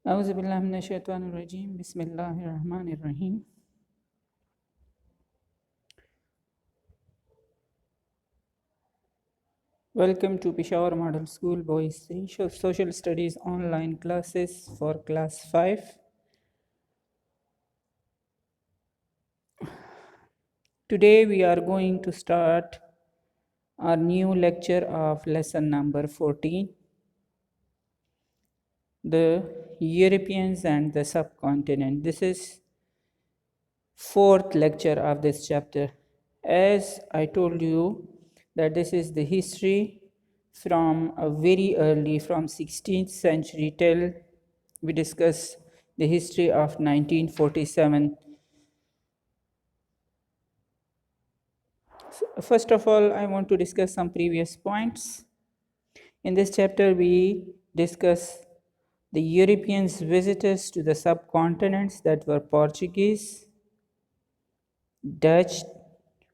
Auzubillahi minash-shaytanir-rajim. Bismillahir-rahmanir-rahim. Welcome to Peshawar Model School Boys Social Studies online classes for class 5. Today we are going to start our new lecture of lesson number 14, the Europeans and the subcontinent. This is fourth lecture of this chapter. As I told you that this is the history from a very early, from 16th century till we discuss the history of 1947. First of all, I want to discuss some previous points. In this chapter, we discuss the Europeans' visitors to the subcontinents that were Portuguese, Dutch,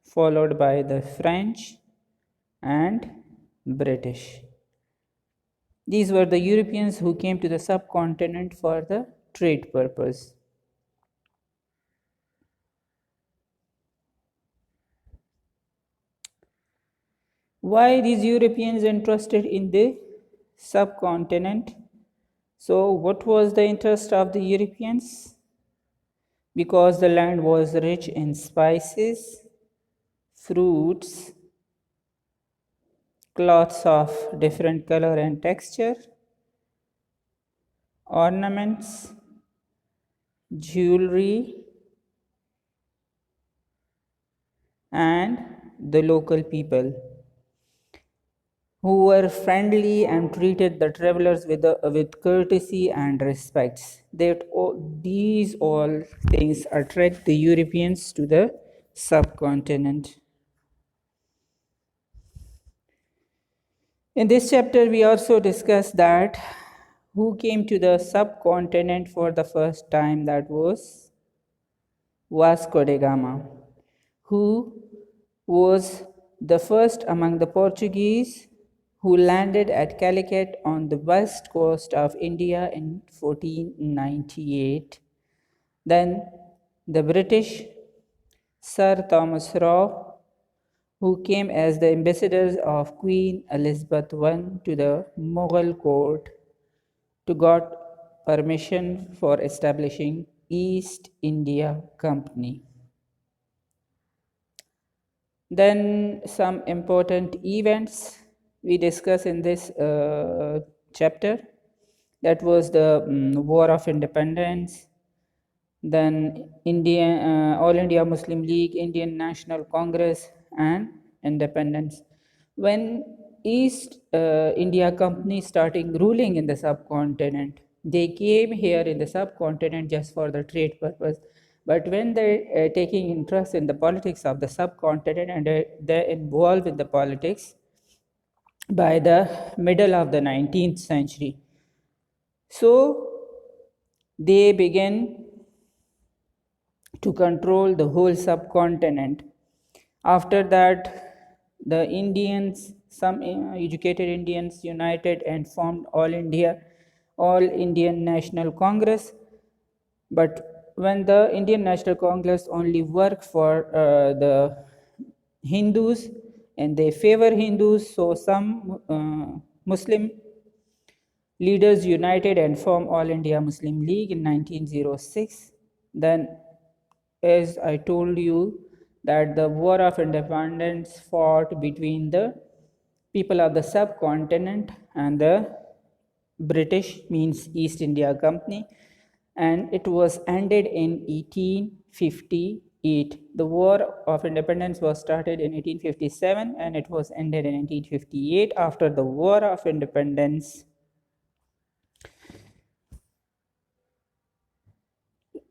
followed by the French and British. These were the Europeans who came to the subcontinent for the trade purpose. Why these Europeans interested in the subcontinent? So what was the interest of the Europeans? Because the land was rich in spices, fruits, cloths of different color and texture, ornaments, jewelry, and the local people who were friendly and treated the travelers with courtesy and respect. These all things attract the Europeans to the subcontinent. In this chapter, we also discuss that who came to the subcontinent for the first time. That was Vasco da Gama, who was the first among the Portuguese who landed at Calicut on the west coast of India in 1498. Then the British, Sir Thomas Roe, who came as the ambassadors of Queen Elizabeth I to the Mughal court to got permission for establishing East India Company. Then some important events we discuss in this chapter. That was the War of Independence, then All India Muslim League, Indian National Congress, and independence. When East India Company starting ruling in the subcontinent, they came here in the subcontinent just for the trade purpose. But when they're taking interest in the politics of the subcontinent and they're involved in the politics by the middle of the 19th century, so they began to control the whole subcontinent. After that, the Indians, some educated Indians, united and formed All Indian National Congress. But when the Indian National Congress only worked for the Hindus and they favor Hindus, so some Muslim leaders united and formed All India Muslim League in 1906. Then, as I told you, that the War of Independence fought between the people of the subcontinent and the British, means East India Company, and it was ended in 1858. The War of Independence was started in 1857 and it was ended in 1858. After the War of Independence,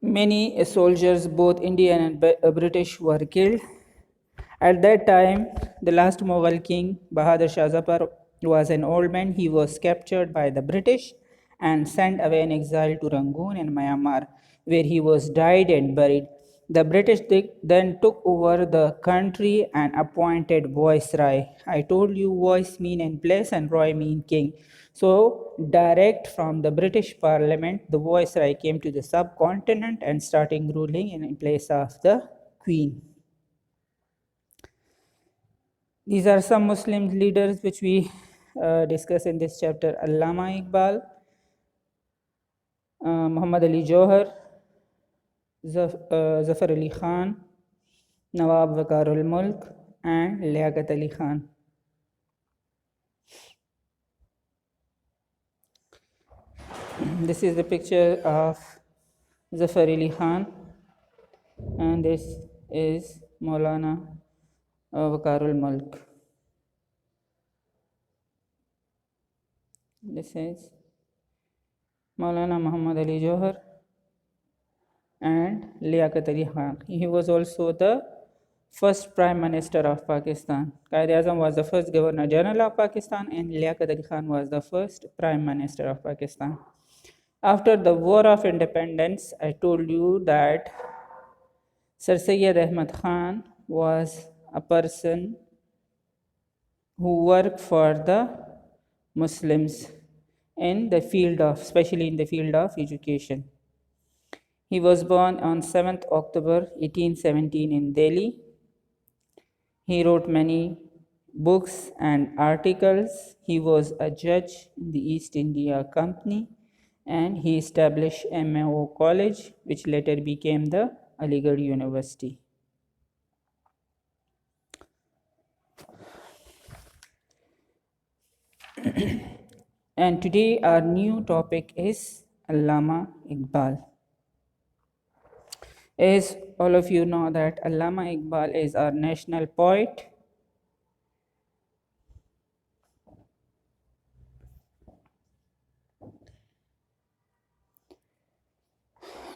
many soldiers, both Indian and British, were killed. At that time, the last Mughal king, Bahadur Shah Zafar, was an old man. He was captured by the British and sent away in exile to Rangoon in Myanmar, where he was died and buried. The British then took over the country and appointed Viceroy. I told you Vice mean in place and Roy mean king. So, direct from the British Parliament, the Viceroy came to the subcontinent and starting ruling in place of the Queen. These are some Muslim leaders which we discuss in this chapter. Allama Iqbal, Muhammad Ali Johar, Zafar Ali Khan, Nawab Waqarul Mulk, and Liaquat Ali Khan. This is the picture of Zafar Ali Khan, and this is Maulana Waqarul Mulk. This is Maulana Muhammad Ali Johar and Liaquat Ali Khan. He was also the first Prime Minister of Pakistan. Quaid-e-Azam was the first Governor General of Pakistan, and Liaquat Ali Khan was the first Prime Minister of Pakistan. After the War of Independence, I told you that Sir Syed Ahmad Khan was a person who worked for the Muslims in the field of, especially in the field of education. He was born on 7th October 1817 in Delhi. He wrote many books and articles. He was a judge in the East India Company, and he established MAO College, which later became the Aligarh University. And today our new topic is Allama Iqbal. As all of you know that Allama Iqbal is our national poet.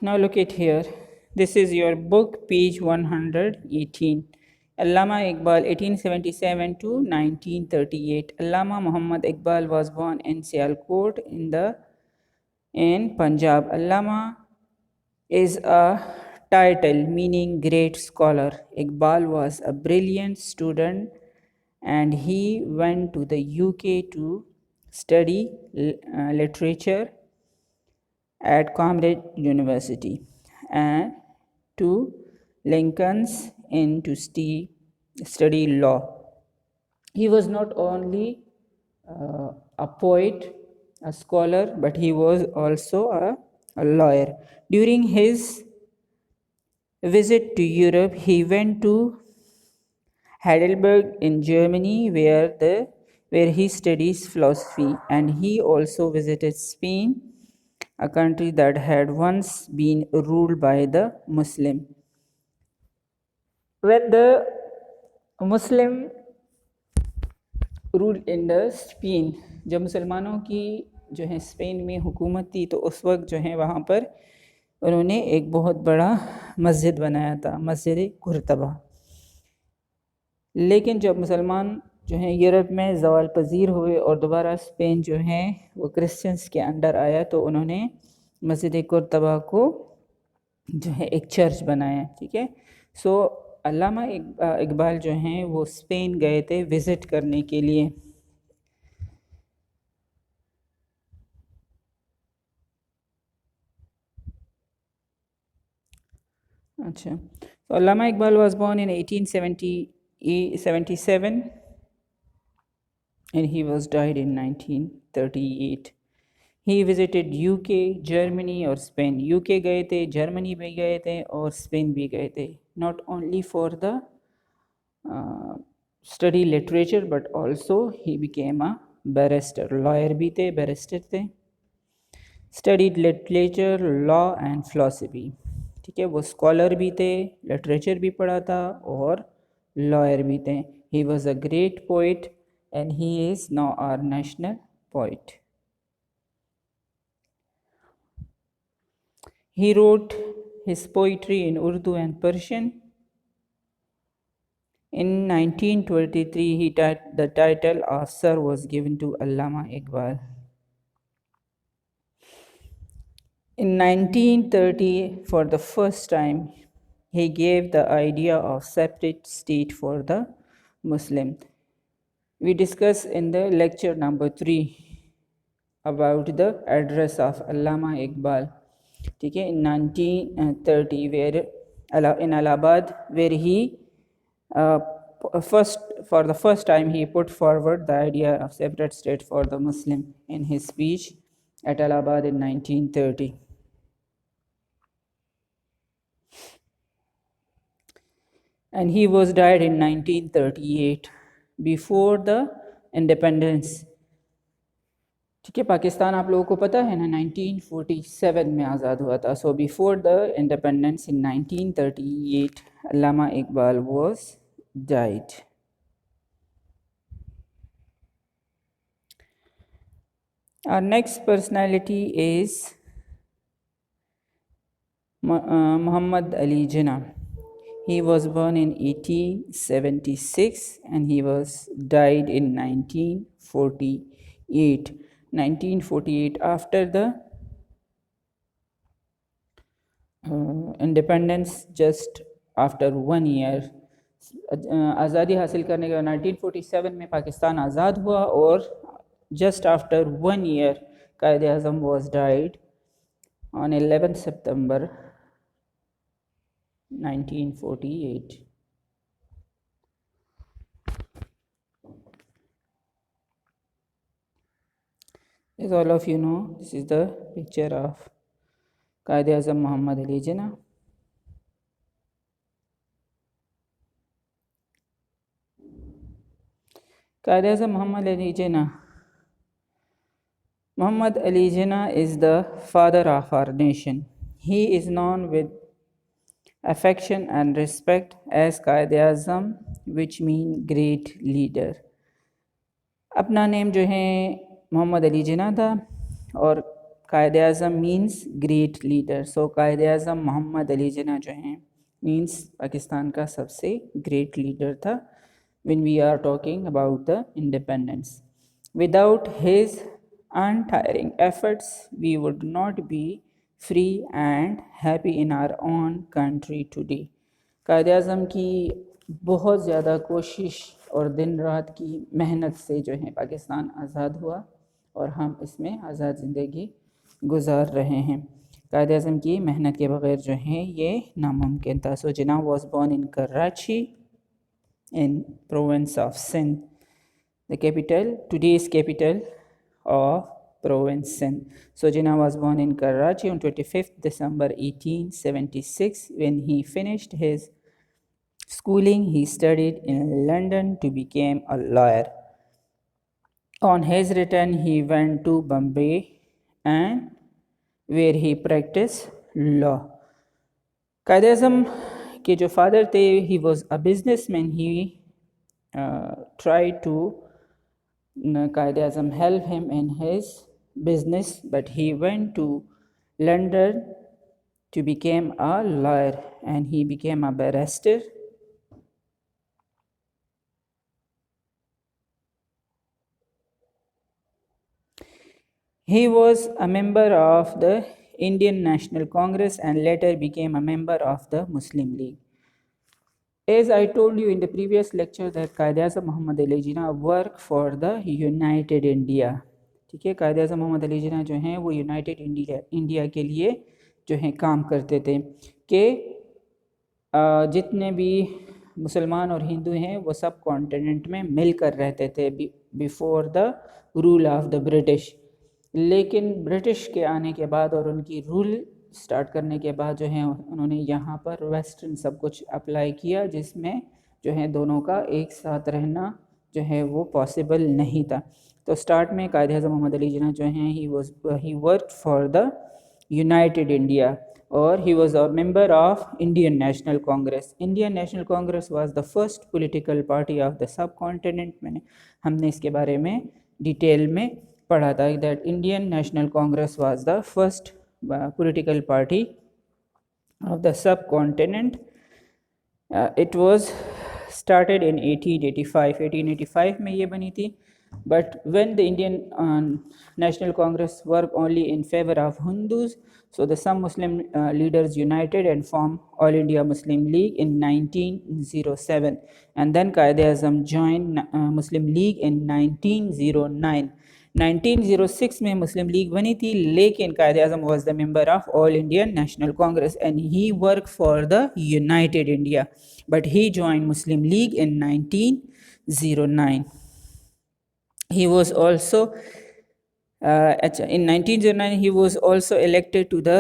Now look at here. This is your book, page 118. Allama Iqbal, 1877 to 1938. Allama Muhammad Iqbal was born in Sialkot in Punjab. Allama is a title meaning great scholar. Iqbal was a brilliant student and he went to the UK to study literature at Cambridge University and to Lincoln's Inn to study law. He was not only a poet, a scholar, but he was also a lawyer. During his visit to Europe, he went to Heidelberg in Germany, where he studies philosophy, and he also visited Spain, a country that had once been ruled by the Muslim. When the Muslim ruled in the Spain, जब मुसलमानों की जो है Spain में हुकूमत थी, तो उस वक्त जो है वहाँ पर उन्होंने एक बहुत बड़ा मस्जिद बनाया था, मस्जिद कुर्तबा। लेकिन जब मुसलमान जो हैं यूरोप में ज़वाल पजीर हुए और दोबारा स्पेन जो है वो क्रिश्चियंस के अंडर आया, तो उन्होंने मस्जिद कुर्तबा को जो है एक चर्च बनाया। ठीक है। सो अल्लामा इकबाल जो हैं वो स्पेन गए थे विज़िट करने के लिए। अच्छा, so Allama Iqbal was born in 1877 and he was died in 1938. He visited UK, Germany और Spain. UK गए थे, Germany भी गए थे और Spain भी गए थे. Not only for the study literature, but also he became a barrister. Lawyer भी थे, barrister थे. Studied literature, law and philosophy. ठीक है, वो स्कॉलर भी थे, लिटरेचर भी पढ़ा था और लॉयर भी थे. He was a great poet and he is now our national poet. He wrote his poetry in Urdu and Persian. In 1923, the title of Sir was given to Allama Iqbal. In 1930, for the first time, he gave the idea of separate state for the Muslim. We discussed in the lecture number 3 about the address of Allama Iqbal. ठीक है, in 1930, where in Allahabad, where he for the first time he put forward the idea of separate state for the Muslim in his speech at Allahabad in 1930. And he was died in 1938 before the independence. ठीक है, पाकिस्तान आप लोगों को पता है ना 1947 में आज़ाद हुआ था. So before the independence in 1938 Allama Iqbal was died. Our next personality is Muhammad Ali Jinnah. He was born in 1876 and he was died in 1948. 1948, after the independence, just after 1 year. आज़ादी हासिल करने के बाद 1947 में पाकिस्तान आज़ाद हुआ और just after 1 year Quaid Azam was died on 11 September 1948. As all of you know, this is the picture of Qaid-e-Azam Muhammad Ali Jinnah. Qaid-e-Azam Muhammad Ali Jinnah. Muhammad Ali Jinnah is the father of our nation. He is known with affection and respect as Qaid-e-Azam, which mean great leader. अपना name जो है मोहम्मद अली जिन्ना था और Quaid-e-Azam means great leader. सो कायद-ए-आज़म मोहम्मद अली जिन्ना जो हैं means Pakistan का सबसे great leader था when we are talking about the independence. Without his untiring efforts, we would not be free and happy in our own country today. Quaid-e-Azam की बहुत ज़्यादा कोशिश और दिन रात की मेहनत से जो है पाकिस्तान आज़ाद हुआ और हम इसमें आज़ाद ज़िंदगी गुजार रहे हैं. कायद-ए-आज़म की मेहनत के बग़ैर जो है ये नामुमकिन था. सो जिन्ना was born in Karachi in province of Sindh, the capital, today's capital of province Sindh. So Jinnah was born in Karachi on 25th December 1876. When he finished his schooling, he studied in London to become a lawyer. On his return, he went to Bombay and where he practiced law. Qaid-e-Azam के जो father थे, he was a businessman. He tried to Qaid-e-Azam help him in his business, but he went to London to become a lawyer and he became a barrister. He was a member of the Indian National Congress and later became a member of the Muslim League. As I told you in the previous lecture that Qaid-e-Azam Muhammad Ali Jinnah worked for the United India. ठीक है, कायद-ए-आज़म मोहम्मद अली जिन्ना जो हैं वो United India के लिए जो हैं काम करते थे कि जितने भी मुसलमान और हिंदू हैं वो सब कॉन्टिनेंट में मिलकर रहते थे before the rule of the British. लेकिन ब्रिटिश के आने के बाद और उनकी रूल स्टार्ट करने के बाद जो है उन्होंने यहाँ पर वेस्टर्न सब कुछ अप्लाई किया जिसमें जो है दोनों का एक साथ रहना जो है वो पॉसिबल नहीं था. तो स्टार्ट में कायद-ए-आज़म मोहम्मद अली जिन्ना जो हैं he work for the united India और he was a member of Indian National Congress. Indian National Congress was the first political party of the subcontinent. हमने इसके बारे में डिटेल में पढ़ा था that Indian National Congress was the first political party of the subcontinent. It was started in 1885 में ये बनी थी. But when the Indian National Congress worked only in favor of Hindus, so the some Muslim leaders united and formed All India Muslim League in 1907, and then Qaid-e-Azam joined Muslim League in 1909. 1906 में मुस्लिम league बनी थी, लेकिन Quaid Azam was the member of all Indian National Congress and he work for the united India, but he join Muslim League in 1909. He was also in 1909 he was also elected to the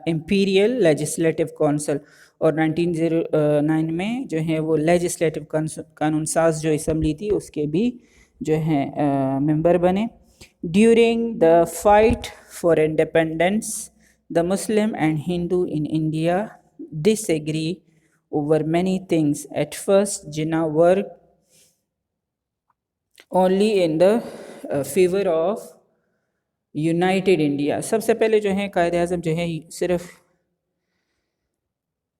Imperial Legislative Council, और 1909 में जो है वो legislative कानून साज जो assembly थी उसके भी जो है मेंबर बने. During the fight for independence the Muslim and Hindu in India disagree over many things. At first Jinnah worked only in the favor of United India. सबसे पहले जो है कायद आज़म जो है सिर्फ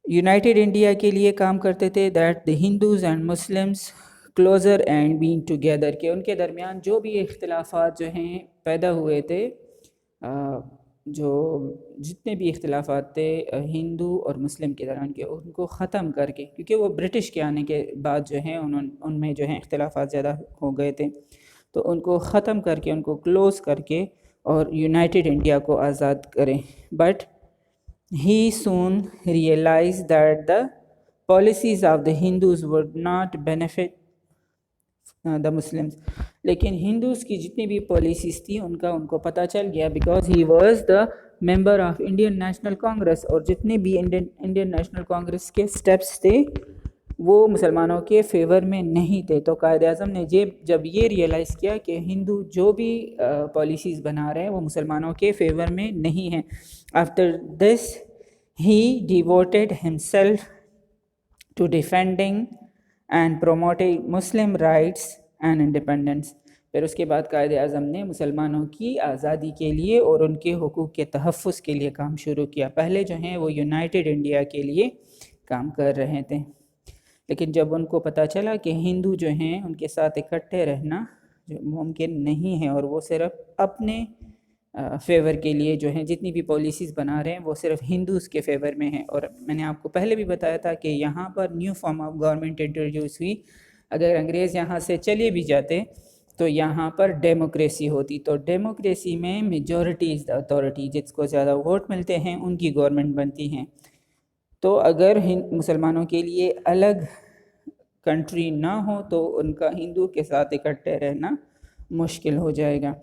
यूनाइटेड इंडिया के लिए काम करते थे, that the Hindus and Muslims closer and being together, के उनके दरमियान जो भी इख्तिलाफ़ात जो हैं पैदा हुए थे, जो जितने भी इख्तिलाफ़ात थे हिंदू और मुस्लिम के दरमियान के, उनको ख़त्म करके, क्योंकि वो ब्रिटिश के आने के बाद जो है उनमें जो है इख्तिलाफ़ात ज़्यादा हो गए थे, तो उनको ख़त्म करके, उनको क्लोज़ करके और यूनाइटेड इंडिया को आज़ाद करें. But he soon realized that the policies of the Hindus would not benefit the Muslims. लेकिन हिंदूज़ की जितनी भी पॉलिसीज़ थी उनको पता चल गया, because he was the member of Indian National Congress, और जितने भी इंडियन नेशनल कांग्रेस के स्टेप्स थे वो मुसलमानों के फेवर में नहीं थे. तो कायद आज़म ने जब ये रियलाइज़ किया कि हिंदू जो भी पॉलिसीज़ बना रहे हैं वो मुसलमानों के फेवर में नहीं हैं, after this he devoted himself to defending and promoting Muslim rights and independence. फिर उसके बाद कायद आज़म ने मुसलमानों की आज़ादी के लिए और उनके हुकूक के तहफ़्फ़ुज़ के लिए काम शुरू किया. पहले जो हैं वो यूनाइटेड इंडिया के लिए काम कर रहे थे, लेकिन जब उनको पता चला कि हिंदू जो हैं उनके साथ इकट्ठे रहना जो मुमकिन नहीं है, और वो सिर्फ अपने फेवर के लिए जो हैं जितनी भी पॉलिसीज़ बना रहे हैं वो सिर्फ हिंदूज़ के फेवर में है. और मैंने आपको पहले भी बताया था कि यहाँ पर new form of government introduce हुई. अगर अंग्रेज़ यहाँ से चले भी जाते तो यहाँ पर डेमोक्रेसी होती, तो डेमोक्रेसी में मेजॉरिटी इज़ द अथॉरिटी, जिसको ज़्यादा वोट मिलते हैं उनकी गवर्नमेंट बनती हैं. तो अगर मुसलमानों के लिए अलग कंट्री ना हो तो उनका हिंदू के साथ इकट्ठे रहना मुश्किल हो जाएगा.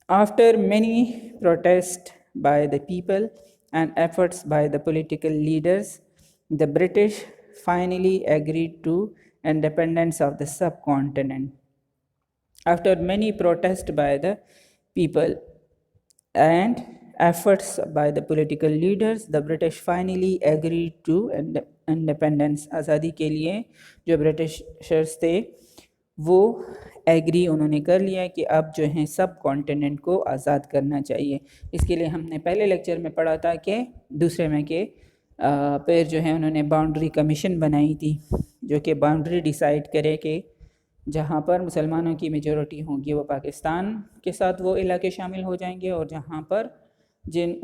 After many protests by the people and efforts by the political leaders, the British finally agreed to independence of the subcontinent. After many protests by the people and efforts by the political leaders, the British finally agreed to independence. आज़ादी के लिए जो Britishers थे वो agree उन्होंने कर लिया कि अब जो है सब कॉन्टिनेंट को आज़ाद करना चाहिए. इसके लिए हमने पहले लेक्चर में पढ़ा था कि दूसरे में के फिर जो है उन्होंने बाउंड्री कमीशन बनाई थी, जो कि बाउंड्री डिसाइड करे कि जहाँ पर मुसलमानों की मेजॉरिटी होगी वो पाकिस्तान के साथ वो इलाके शामिल हो जाएंगे, और जहाँ पर जिन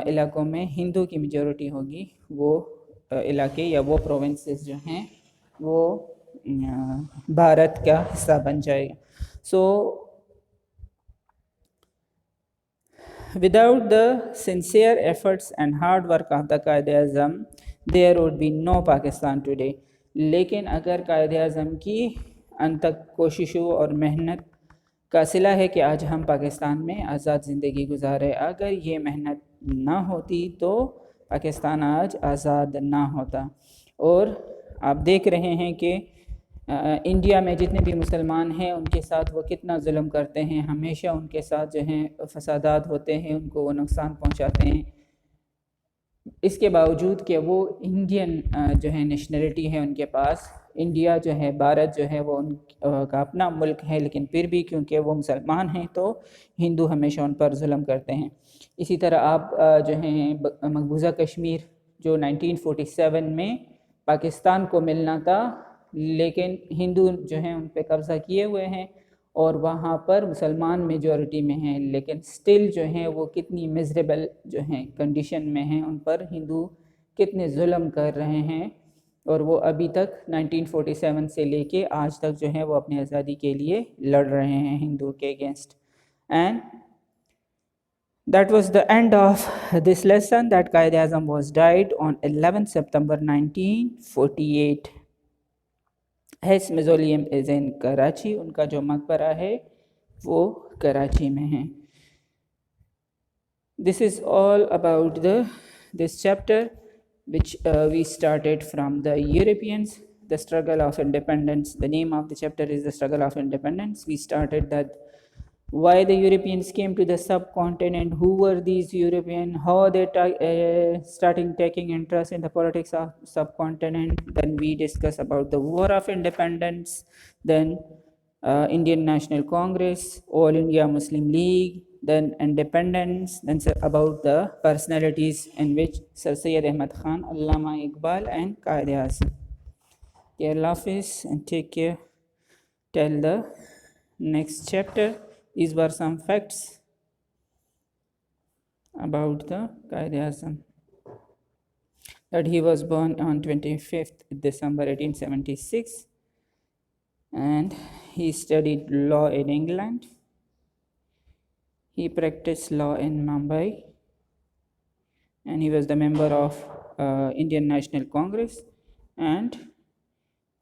इलाकों में हिंदू की मेजॉरिटी होगी वो इलाके या वो प्रोविंसेस जो हैं वो भारत का हिस्सा बन जाएगा. So without the sincere efforts and hard work of the Quaid Azam there would be no Pakistan today. लेकिन अगर कायद आज़म की अनथक कोशिशों और मेहनत का सिला है कि आज हम पाकिस्तान में आज़ाद ज़िंदगी गुजारे, अगर ये मेहनत ना होती तो पाकिस्तान आज आज़ाद ना होता. और आप देख रहे हैं कि इंडिया में जितने भी मुसलमान हैं उनके साथ वो कितना जुल्म करते हैं, हमेशा उनके साथ जो हैं फसादात होते हैं, उनको वो नुकसान पहुंचाते हैं. इसके बावजूद कि वो इंडियन जो है नेशनलिटी है उनके पास, इंडिया जो है भारत जो है वो उनका अपना मुल्क है, लेकिन फिर भी क्योंकि वो मुसलमान हैं तो हिंदू हमेशा उन पर जुल्म करते हैं. इसी तरह आप जो हैं मकबूजा कश्मीर जो 1947 में पाकिस्तान को मिलना था, लेकिन हिंदू जो हैं उन पर कब्ज़ा किए हुए हैं और वहाँ पर मुसलमान मेजॉरिटी में हैं, लेकिन स्टिल जो हैं वो कितनी मिजरेबल जो हैं कंडीशन में हैं, उन पर हिंदू कितने जुल्म कर रहे हैं और वो अभी तक 1947 से लेके आज तक जो है वो अपनी आज़ादी के लिए लड़ रहे हैं हिंदू के against. And that was the end of this lesson, that Quaid-e-Azam was died on 11th September 1948. His mausoleum is in Karachi. उनका जो मकबरा है वो कराची में है. This is all about this chapter, which we started from the Europeans, the struggle of independence. The name of the chapter is the struggle of independence. We started that why the Europeans came to the subcontinent, who were these Europeans, how they starting taking interest in the politics of subcontinent. Then we discuss about the War of Independence, then Indian National Congress, All India Muslim League, then independence, then about the personalities in which Sir Syed Ahmad Khan, Allama Iqbal and Quaid-e-Azam. Allah Hafiz and take care till the next chapter. These were some facts about the Quaid-e-Azam. That he was born on 25th December 1876 and he studied law in England. He practiced law in Mumbai and he was the member of Indian National Congress and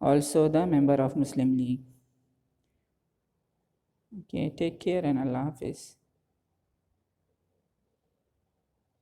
also the member of Muslim League. Okay, take care and Allah Hafiz.